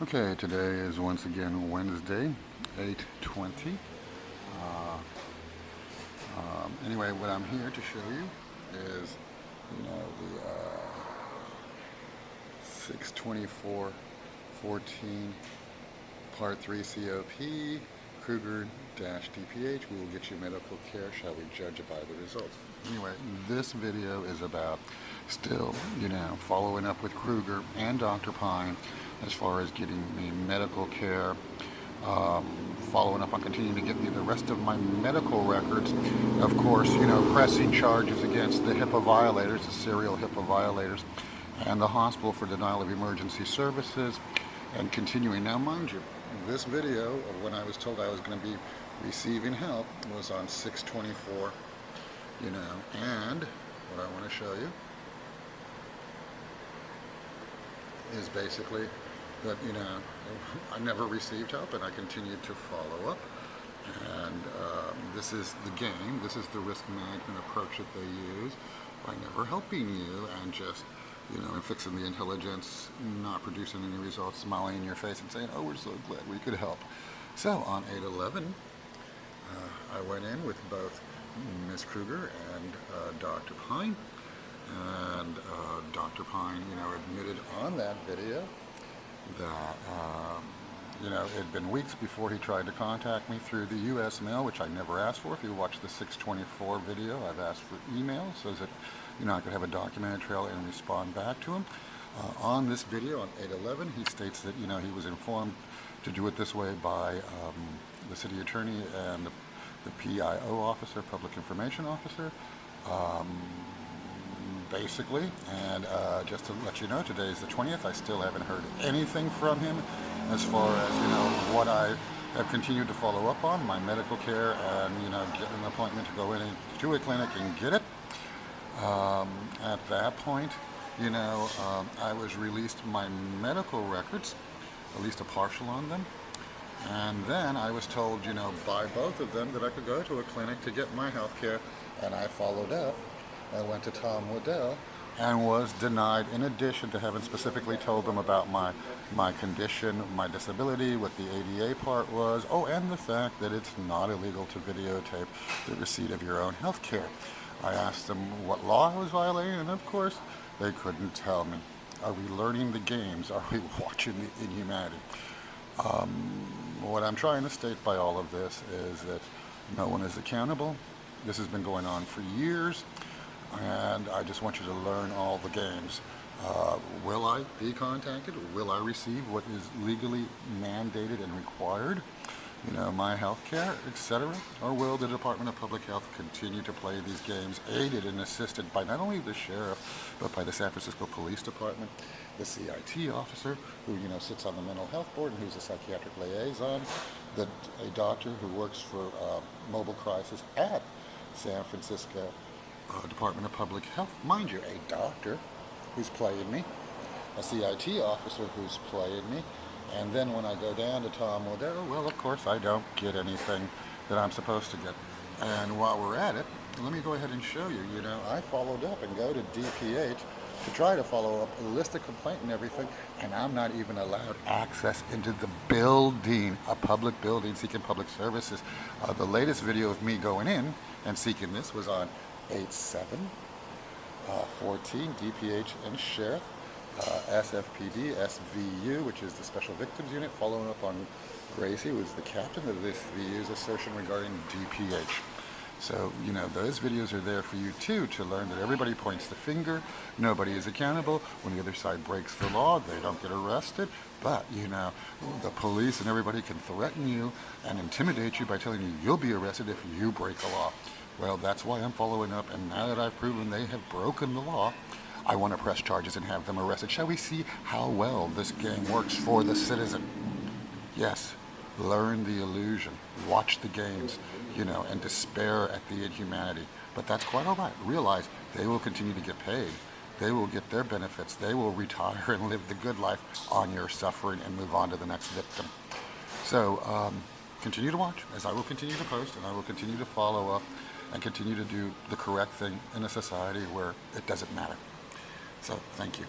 Okay, today is once again Wednesday, 8/20. Anyway, what I'm here to show you is, the 6/24/14 Part 3 COP, Kruger-DPH. We will get you medical care. Shall we judge it by the results? Anyway, this video is about still, following up with Kruger and Dr. Pine as far as getting me medical care, following up on continuing to get me the rest of my medical records. Of course, pressing charges against the HIPAA violators, the serial HIPAA violators, and the hospital for denial of emergency services, and continuing. Now, mind you, this video of when I was told I was going to be receiving help was on 6/24, and what I want to show you is basically that, I never received help and I continued to follow up. And this is the game, this is the risk management approach that they use by never helping you and just, and fixing the intelligence, not producing any results, smiling in your face and saying, oh, we're so glad we could help. So on 8/11, I went in with both Ms. Kruger and Dr. Pine. And Dr. Pine, admitted on that video that, it had been weeks before he tried to contact me through the U.S. mail, which I never asked for. If you watch the 6/24 video, I've asked for email so that, I could have a documented trail and respond back to him. On this video, on 8/11, he states that, he was informed to do it this way by the city attorney and the PIO officer, public information officer. Basically, and just to let you know, today is the 20th. I still haven't heard anything from him as far as, what I have continued to follow up on, my medical care, and, get an appointment to go to a clinic and get it. At that point, I was released my medical records, at least a partial on them. And then I was told, by both of them that I could go to a clinic to get my health care, and I followed up. I went to Tom Waddell and was denied, in addition to having specifically told them about my condition, my disability, what the ADA part was, and the fact that it's not illegal to videotape the receipt of your own health care. I asked them what law I was violating, and of course, they couldn't tell me. Are we learning the games? Are we watching the inhumanity? What I'm trying to state by all of this is that no one is accountable. This has been going on for years. And I just want you to learn all the games. Will I be contacted? Will I receive what is legally mandated and required? My health care, etc. Or will the Department of Public Health continue to play these games, aided and assisted by not only the sheriff, but by the San Francisco Police Department, the CIT officer, who, sits on the mental health board and who's a psychiatric liaison, a doctor who works for mobile crisis at San Francisco Department of Public Health. Mind you, a doctor who's playing me, a CIT officer who's playing me, and then when I go down to Tom Waddell, well, of course, I don't get anything that I'm supposed to get. And while we're at it, let me go ahead and show you, I followed up and go to DPH to try to follow up, list a complaint and everything, and I'm not even allowed access into the building, a public building seeking public services. The latest video of me going in and seeking this was on 8/7/14, DPH and Sheriff, SFPD, SVU, which is the Special Victims Unit, following up on Gracie, who was the captain of this VU's assertion regarding DPH. So, those videos are there for you too, to learn that everybody points the finger, nobody is accountable. When the other side breaks the law, they don't get arrested. But, the police and everybody can threaten you and intimidate you by telling you you'll be arrested if you break a law. Well, that's why I'm following up, and now that I've proven they have broken the law, I want to press charges and have them arrested. Shall we see how well this game works for the citizen? Yes, learn the illusion, watch the games, and despair at the inhumanity. But that's quite all right. Realize they will continue to get paid. They will get their benefits. They will retire and live the good life on your suffering and move on to the next victim. So continue to watch, as I will continue to post, and I will continue to follow up and continue to do the correct thing in a society where it doesn't matter. So, thank you.